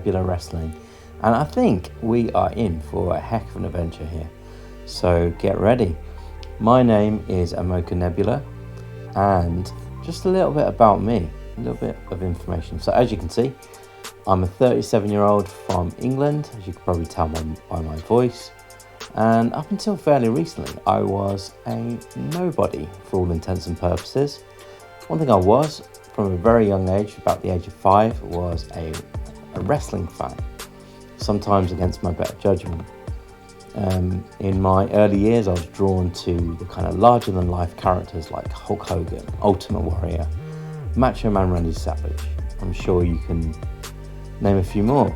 Nebula Wrestling, and I think we are in for a heck of an adventure here, so get ready. My name is Emmo Nebula, and just a little bit about me, a little bit of information. So as you can see, I'm a 37-year-old from England, as you can probably tell by my voice, and up until fairly recently I was a nobody for all intents and purposes. One thing I was, from a very young age, about the age of 5, was a wrestling fan, sometimes against my better judgment. In my early years I was drawn to the kind of larger than life characters like Hulk Hogan, Ultimate Warrior, Macho Man Randy Savage. I'm sure you can name a few more.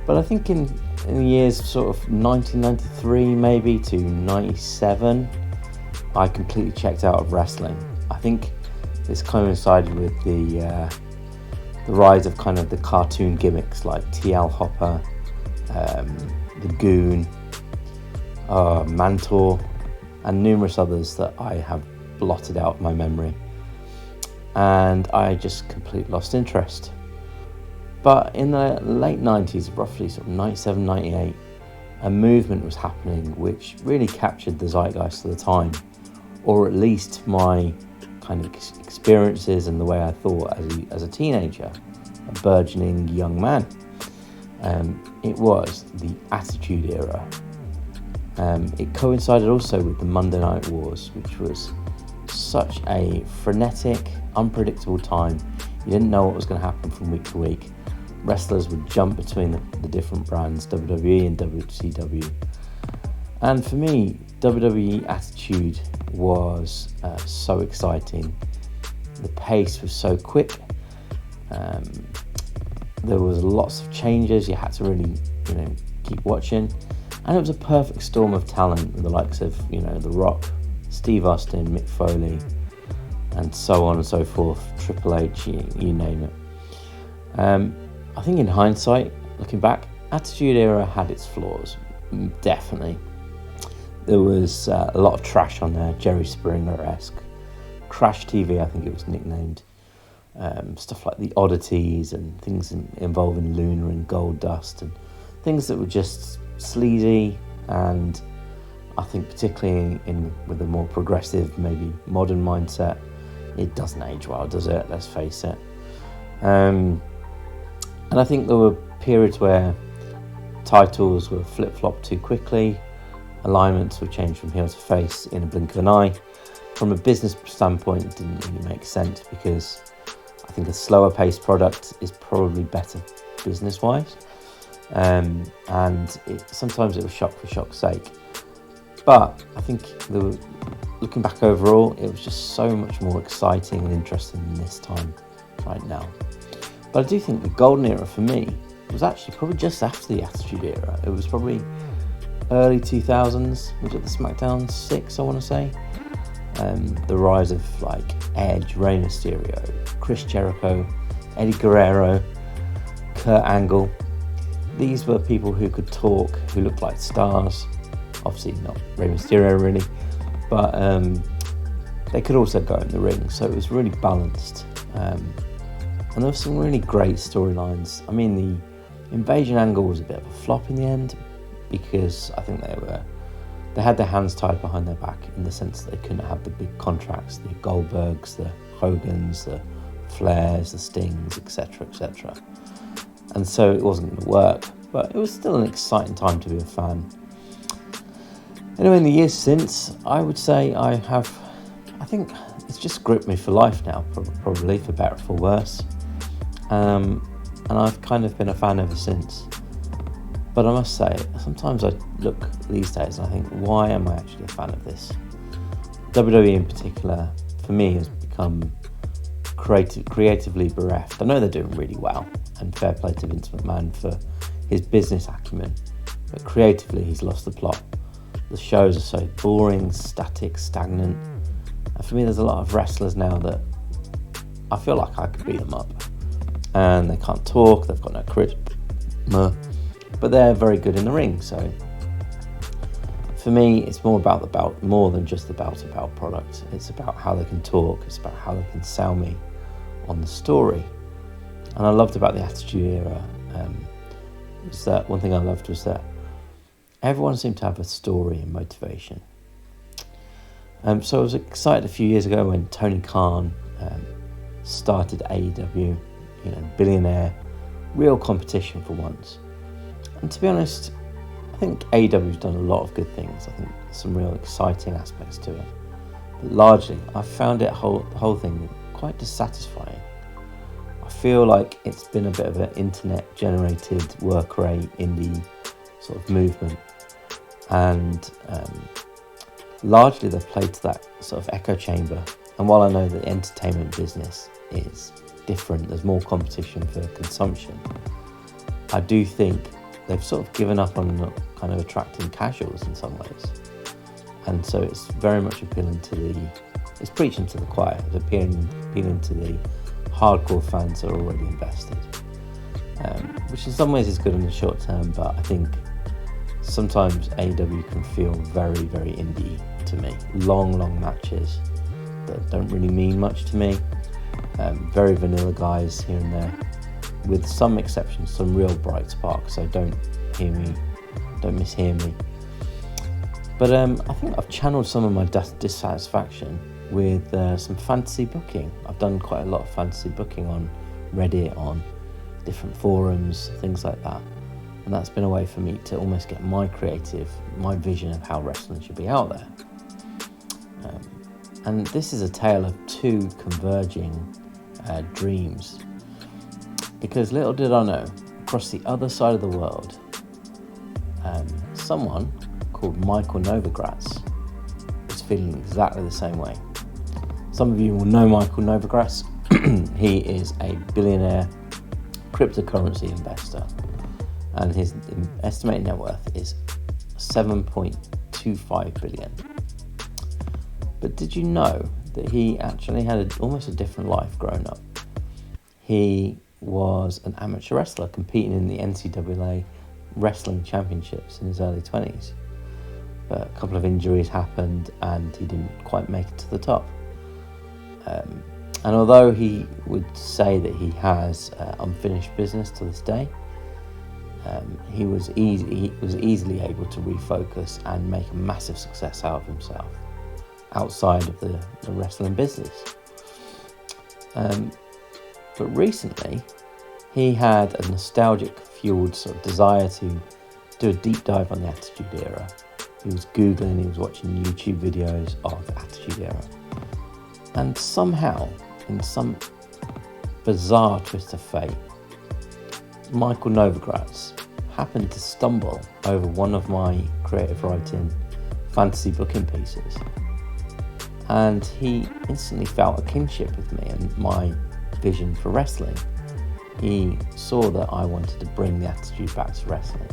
But I think in the years sort of 1993 maybe to 97, I completely checked out of wrestling. I think this coincided with the rise of kind of the cartoon gimmicks like TL Hopper, the Goon, Mantor, and numerous others that I have blotted out of my memory. And I just completely lost interest. But in the late 90s, roughly sort of 97, 98, a movement was happening which really captured the zeitgeist of the time, or at least my kind of experiences and the way I thought as a teenager, a burgeoning young man. It was the Attitude Era. It coincided also with the Monday Night Wars, which was such a frenetic, unpredictable time. You didn't know what was going to happen from week to week. Wrestlers would jump between the different brands, WWE and WCW. And for me, WWE Attitude was so exciting. The pace was so quick. There was lots of changes. You had to really, keep watching. And it was a perfect storm of talent with the likes of, The Rock, Steve Austin, Mick Foley, and so on and so forth, Triple H, you name it. I think in hindsight, looking back, Attitude Era had its flaws, definitely. There was a lot of trash on there, Jerry Springer-esque. Crash TV, I think it was nicknamed. Stuff like the Oddities and things involving Luna and Gold Dust, and things that were just sleazy, and I think particularly with a more progressive, maybe modern mindset, it doesn't age well, does it? Let's face it. And I think there were periods where titles were flip-flopped too quickly, alignments were changed from heel to face in a blink of an eye. From a business standpoint, it didn't really make sense, because I think a slower paced product is probably better business-wise. And sometimes it was shock for shock's sake. But I think looking back overall, it was just so much more exciting and interesting than this time right now. But I do think the golden era for me was actually probably just after the Attitude Era. It was probably early 2000s, was it the SmackDown 6, I want to say? The rise of like Edge, Rey Mysterio, Chris Jericho, Eddie Guerrero, Kurt Angle. These were people who could talk, who looked like stars. Obviously not Rey Mysterio really, but they could also go in the ring, so it was really balanced. And there were some really great storylines. I mean, the invasion angle was a bit of a flop in the end, because I think they had their hands tied behind their back, in the sense that they couldn't have the big contracts, the Goldbergs, the Hogans, the Flairs, the Stings, etc., etc. And so it wasn't going to work, but it was still an exciting time to be a fan. Anyway, in the years since, I would say I think it's just gripped me for life now, probably, for better or for worse. And I've kind of been a fan ever since. But I must say, sometimes I look these days and I think, why am I actually a fan of this? WWE in particular, for me, has become creatively bereft. I know they're doing really well, and fair play to Vince McMahon for his business acumen, but creatively he's lost the plot. The shows are so boring, static, stagnant, and for me there's a lot of wrestlers now that I feel like I could beat them up, and they can't talk, they've got no charisma, but they're very good in the ring. So for me, it's more than just the bout product. It's about how they can talk, it's about how they can sell me on the story. And I loved about the Attitude Era was that one thing I loved was that everyone seemed to have a story and motivation. So I was excited a few years ago when Tony Khan started AEW, billionaire, real competition for once. And to be honest, I think AEW's done a lot of good things. I think there's some real exciting aspects to it. But largely, I found the whole thing quite dissatisfying. I feel like it's been a bit of an internet-generated work rate indie sort of movement. And largely they've played to that sort of echo chamber. And while I know that the entertainment business is different, there's more competition for consumption, I do think they've sort of given up on kind of attracting casuals in some ways. And so it's very much appealing to it's preaching to the choir, it's appealing to the hardcore fans that are already invested, which in some ways is good in the short term, but I think sometimes AEW can feel very, very indie to me. Long matches that don't really mean much to me. Very vanilla guys here and there, with some exceptions, some real bright sparks, so don't mishear me. But I think I've channeled some of my dissatisfaction with some fantasy booking. I've done quite a lot of fantasy booking on Reddit, on different forums, things like that. And that's been a way for me to almost get my vision of how wrestling should be out there. And this is a tale of two converging dreams. Because little did I know, across the other side of the world, someone called Michael Novogratz is feeling exactly the same way. Some of you will know Michael Novogratz. He is a billionaire cryptocurrency investor, and his estimated net worth is 7.25 billion. But did you know that he actually had almost a different life growing up? He was an amateur wrestler competing in the NCAA wrestling championships in his early 20s. But a couple of injuries happened and he didn't quite make it to the top. And although he would say that he has unfinished business to this day, he was easily able to refocus and make a massive success out of himself outside of the wrestling business. But recently, he had a nostalgic-fueled sort of desire to do a deep dive on the Attitude Era. He was Googling, he was watching YouTube videos of the Attitude Era. And somehow, in some bizarre twist of fate, Michael Novogratz happened to stumble over one of my creative writing fantasy booking pieces. And he instantly felt a kinship with me and my vision for wrestling. He saw that I wanted to bring the attitude back to wrestling.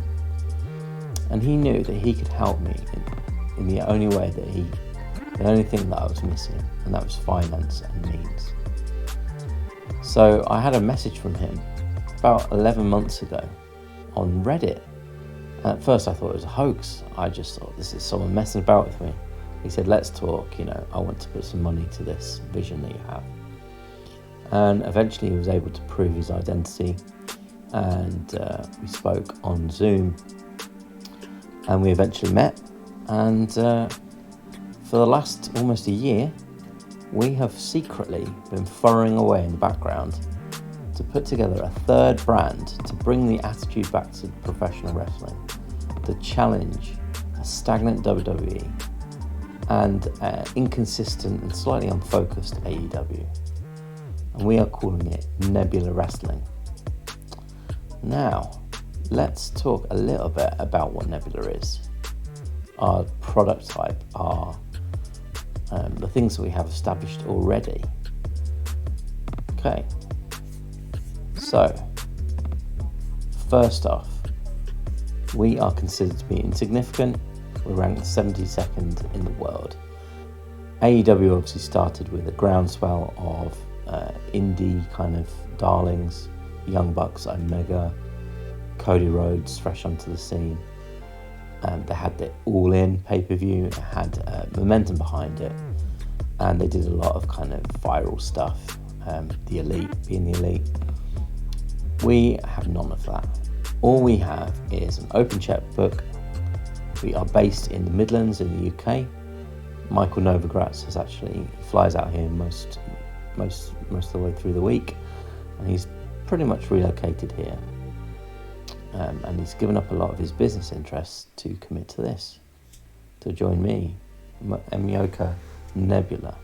And he knew that he could help me in the only way the only thing that I was missing, and that was finance and means. So I had a message from him about 11 months ago on Reddit. And at first I thought it was a hoax. I just thought, this is someone messing about with me. He said, let's talk, I want to put some money to this vision that you have. And eventually he was able to prove his identity, and we spoke on Zoom, and we eventually met, and for the last almost a year we have secretly been furrowing away in the background to put together a third brand to bring the attitude back to professional wrestling, to challenge a stagnant WWE and inconsistent and slightly unfocused AEW. And we are calling it Nebula Wrestling. Now, let's talk a little bit about what Nebula is. Our product type, the things that we have established already. Okay, so first off, we are considered to be insignificant. We're ranked 72nd in the world. AEW obviously started with a groundswell of indie kind of darlings, Young Bucks, Omega, Cody Rhodes, fresh onto the scene. They had the All In pay-per-view, it had momentum behind it, and they did a lot of kind of viral stuff, the Elite being the Elite. We have none of that. All we have is an open checkbook. We are based in the Midlands in the UK. Michael Novogratz flies out here most of the way through the week, and he's pretty much relocated here. And he's given up a lot of his business interests to commit to this, to join me, Emmo Nebula.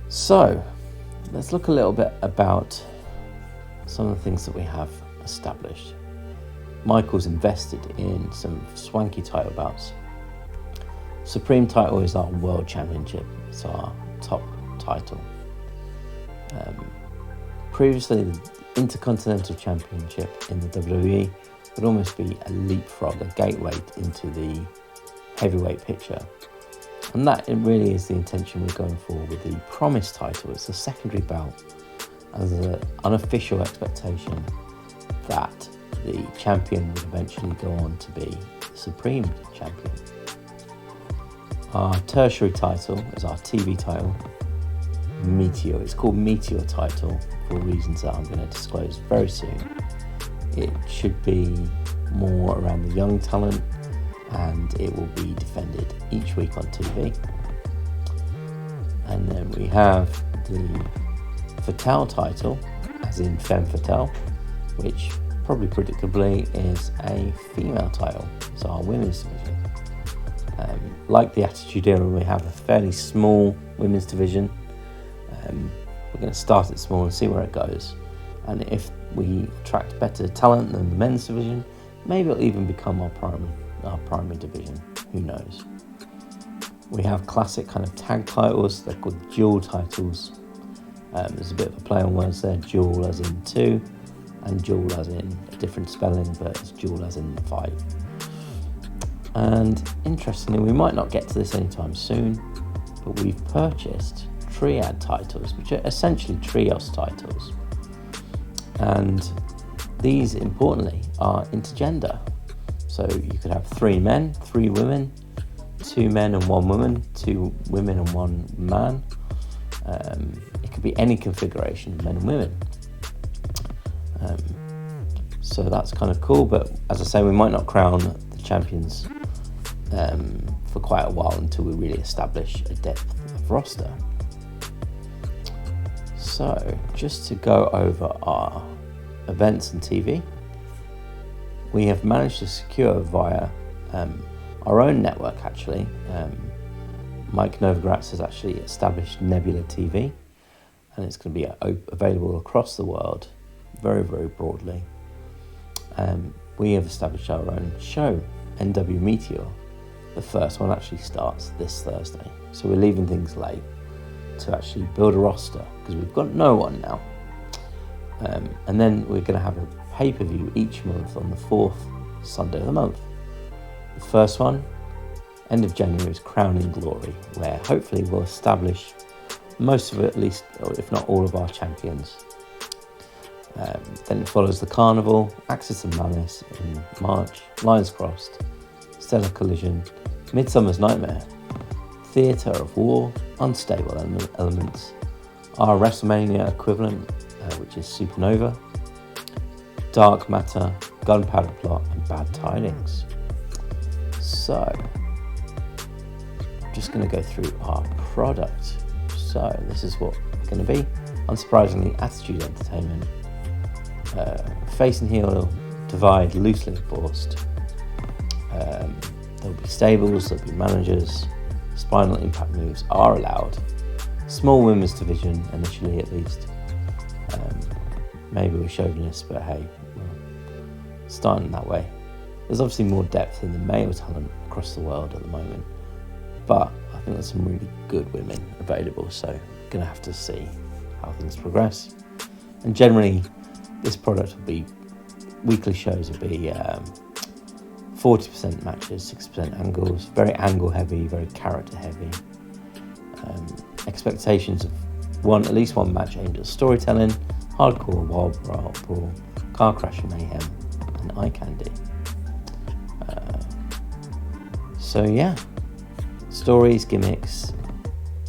So, let's look a little bit about some of the things that we have established. Michael's invested in some swanky title bouts. Supreme title is our World Championship. It's our top title. Previously, the Intercontinental Championship in the WWE would almost be a leapfrog, a gateway into the heavyweight picture. And that it really is the intention we're going for with the Promise title. It's a secondary belt as an unofficial expectation that the champion would eventually go on to be the Supreme Champion. Our tertiary title is our TV title, Meteor. It's called Meteor title for reasons that I'm going to disclose very soon. It should be more around the young talent, and it will be defended each week on TV. And then we have the Fatale title, as in Femme Fatale, which probably predictably is a female title. It's our women's division. Like the Attitude Era, we have a fairly small women's division. We're going to start it small and see where it goes. And if we attract better talent than the men's division, maybe it'll even become our primary division. Who knows? We have classic kind of tag titles. They're called dual titles. There's a bit of a play on words there. Dual as in 2, and dual as in a different spelling, but it's dual as in 5. And interestingly, we might not get to this anytime soon, but we've purchased Triad Titles, which are essentially trios titles. And these, importantly, are intergender. So you could have 3 men, 3 women, 2 men and 1 woman, 2 women and 1 man. It could be any configuration of men and women. So that's kind of cool, but as I say, we might not crown the champions for quite a while until we really establish a depth of roster. So just to go over our events and TV, we have managed to secure via our own network actually. Mike Novogratz has actually established Nebula TV, and it's going to be available across the world very, very broadly. We have established our own show, NW Meteor. The first one actually starts this Thursday, so we're leaving things late to actually build a roster because we've got no one now. And then we're going to have a pay-per-view each month on the 4th Sunday of the month. The first one, end of January, is Crowning Glory, where hopefully we'll establish most of it, at least, or if not all of our champions. Then it follows the Carnival, Axis of Malice in March, Lions Crossed, Stellar Collision, Midsummer's Nightmare, Theatre of War, Unstable Elements, our WrestleMania equivalent, which is Supernova, Dark Matter, Gunpowder Plot, and Bad Tidings. So, I'm just going to go through our product. So, this is what it's going to be. Unsurprisingly, Attitude Entertainment. Face and heel divide loosely enforced. There'll be stables, there'll be managers. Spinal impact moves are allowed. Small women's division, initially at least. Maybe we're chauvinist, but hey, we're starting that way. There's obviously more depth in the male talent across the world at the moment, but I think there's some really good women available, so we're going to have to see how things progress. And generally, this product will be, weekly shows will be 40% matches, 6% angles, very angle heavy, very character heavy. Expectations of at least one match aimed at storytelling, hardcore, wild brawl, car crash mayhem, and eye candy. So yeah, stories, gimmicks,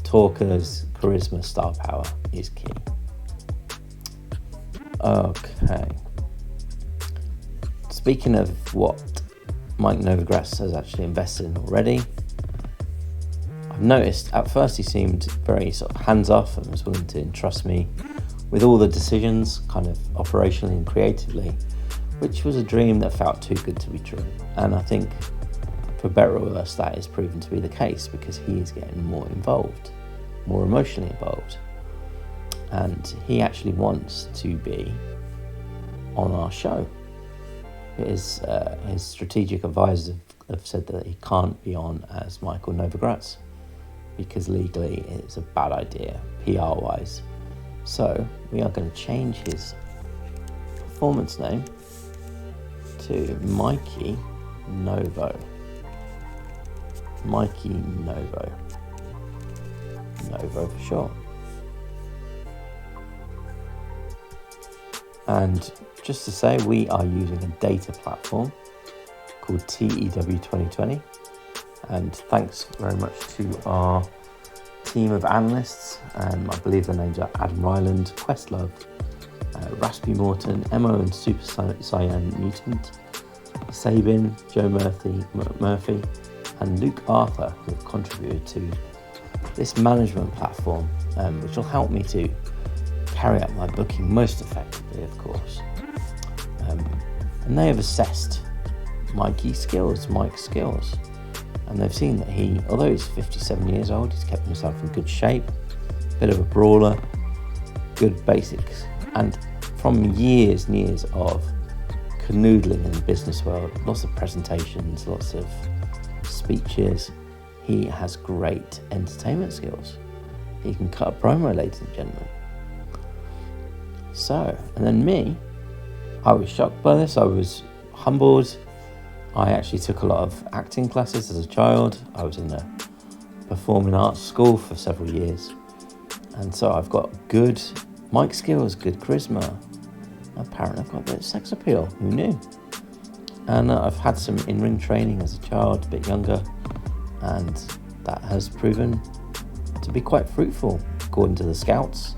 talkers, charisma, star power is key. Okay. Speaking of what Mike Novogratz has actually invested in already, I've noticed at first he seemed very sort of hands-off and was willing to entrust me with all the decisions, kind of operationally and creatively, which was a dream that felt too good to be true. And I think, for better or worse, that is proven to be the case, because he is getting more involved, more emotionally involved. And he actually wants to be on our show. His strategic advisors have said that he can't be on as Michael Novogratz, because legally it's a bad idea, PR-wise. So we are going to change his performance name to Mikey Novo. Mikey Novo. Novo for short. And just to say, we are using a data platform called TEW 2020. And thanks very much to our team of analysts. I believe their names are Adam Ryland, Questlove, Raspymorten, Emmo and SuperSaiyanMutant, Sabin, joemurphy, and Lukkearthur, who have contributed to this management platform, which will help me to carry out my booking most effectively, of course. And they have assessed Mike's skills, and they've seen that he, although he's 57 years old, he's kept himself in good shape, bit of a brawler, good basics, and from years and years of canoodling in the business world, lots of presentations, lots of speeches, he has great entertainment skills. He can cut a promo, ladies and gentlemen. So, and then me, I was shocked by this, I was humbled. I actually took a lot of acting classes as a child. I was in a performing arts school for several years. And so I've got good mic skills, good charisma. Apparently I've got a bit of sex appeal, who knew? And I've had some in-ring training as a child, a bit younger, and that has proven to be quite fruitful. According to the scouts,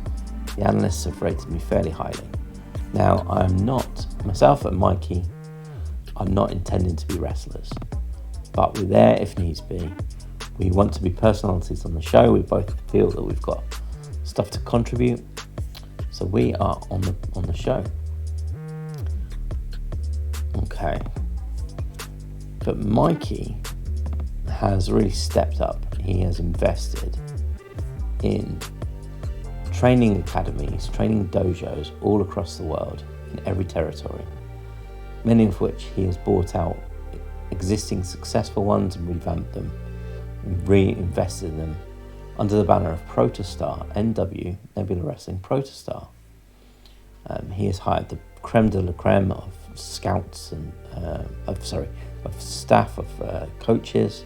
the analysts have rated me fairly highly. Now, I'm not, myself and Mikey, I'm not intending to be wrestlers, but we're there if needs be. We want to be personalities on the show. We both feel that we've got stuff to contribute, so we are on the show. Okay, but Mikey has really stepped up. He has invested in training academies, training dojos all across the world in every territory, many of which he has bought out existing successful ones and revamped them and reinvested in them under the banner of Protostar, NW, Nebula Wrestling Protostar. He has hired the creme de la creme of scouts and of staff, of coaches,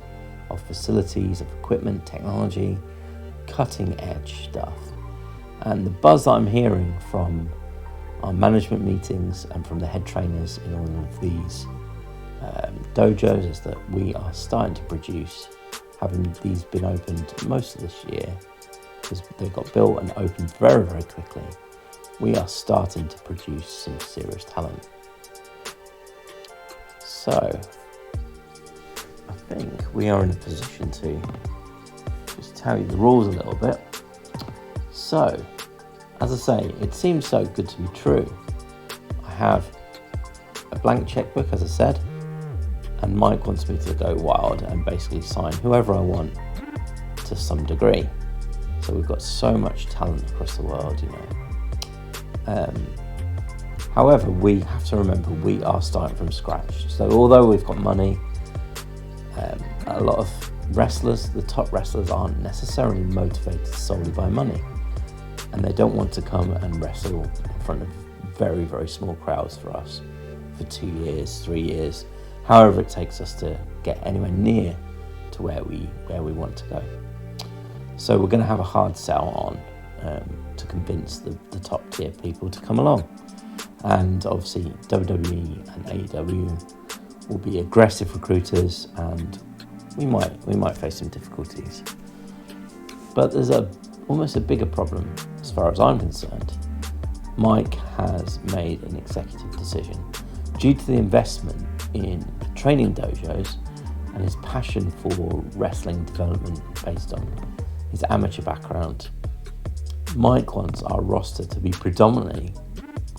of facilities, of equipment, technology, cutting edge stuff. And the buzz that I'm hearing from our management meetings and from the head trainers in all of these dojos is that we are starting to produce, having these been opened most of this year, because they got built and opened very, very quickly, we are starting to produce some serious talent. So, I think we are in a position to just tell you the rules a little bit. So, as I say, it seems so good to be true. I have a blank checkbook, as I said, and Mike wants me to go wild and basically sign whoever I want to some degree. So we've got so much talent across the world, you know. However, we have to remember we are starting from scratch. So although we've got money, a lot of wrestlers, the top wrestlers, aren't necessarily motivated solely by money. And they don't want to come and wrestle in front of very, very small crowds for us for 2 years, 3 years, however it takes us to get anywhere near to where we want to go. So we're going to have a hard sell on to convince the top tier people to come along. And obviously WWE and AEW will be aggressive recruiters, and we might face some difficulties. But there's almost a bigger problem as far as I'm concerned, Mike has made an executive decision. Due to the investment in training dojos and his passion for wrestling development based on his amateur background, Mike wants our roster to be predominantly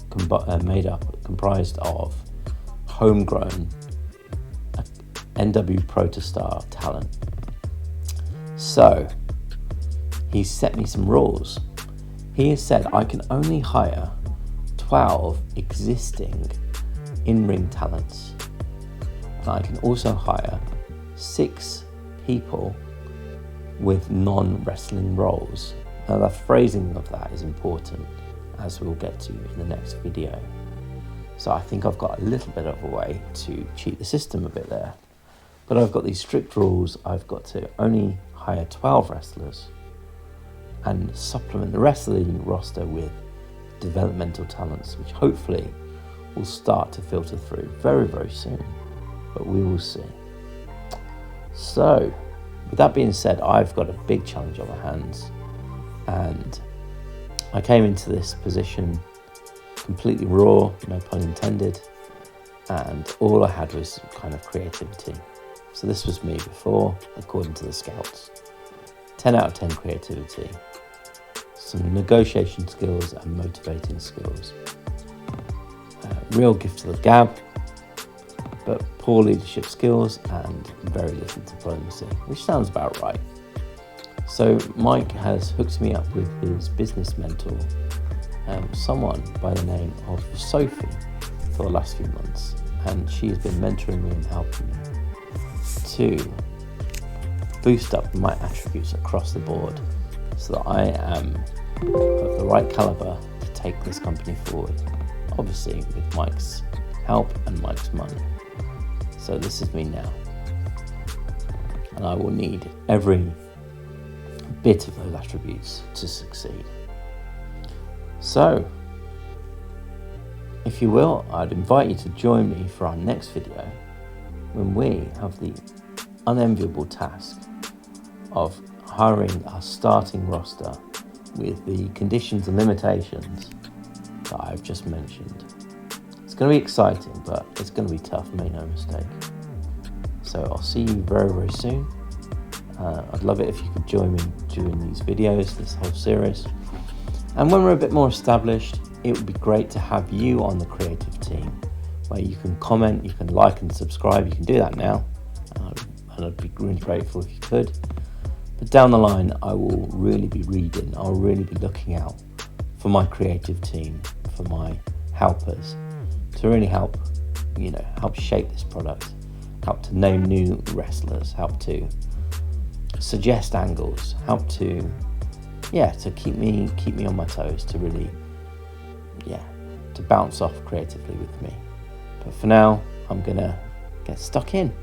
comprised of homegrown NW Protostar talent. So he's set me some rules. He has said I can only hire 12 existing in-ring talents, and I can also hire 6 people with non-wrestling roles. Now the phrasing of that is important, as we'll get to in the next video. So I think I've got a little bit of a way to cheat the system a bit there. But I've got these strict rules. I've got to only hire 12 wrestlers and supplement the rest of the roster with developmental talents, which hopefully will start to filter through very, very soon. But we will see. So, with that being said, I've got a big challenge on my hands. And I came into this position completely raw, no pun intended, and all I had was kind of creativity. So this was me before, according to the scouts. 10 out of 10 creativity, some negotiation skills and motivating skills. Real gift to the gab, but poor leadership skills and very little diplomacy, which sounds about right. So Mike has hooked me up with his business mentor, someone by the name of Sophie, for the last few months, and she has been mentoring me and helping me to boost up my attributes across the board so that I am of the right caliber to take this company forward, obviously with Mike's help and Mike's money. So this is me now, and I will need every bit of those attributes to succeed. So, if you will, I'd invite you to join me for our next video when we have the unenviable task of hiring our starting roster with the conditions and limitations that I've just mentioned. It's going to be exciting, but it's going to be tough, make no mistake. So I'll see you very, very soon. I'd love it if you could join me during these videos, this whole series. And when we're a bit more established, it would be great to have you on the creative team, where you can comment, you can like and subscribe. You can do that now, and I'd be really grateful if you could. But down the line, I will really be reading, I'll really be looking out for my creative team, for my helpers, to really help shape this product, help to name new wrestlers, help to suggest angles, help to keep me on my toes, to really to bounce off creatively with me. But for now, I'm gonna get stuck in.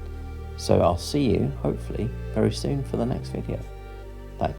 So I'll see you hopefully very soon for the next video.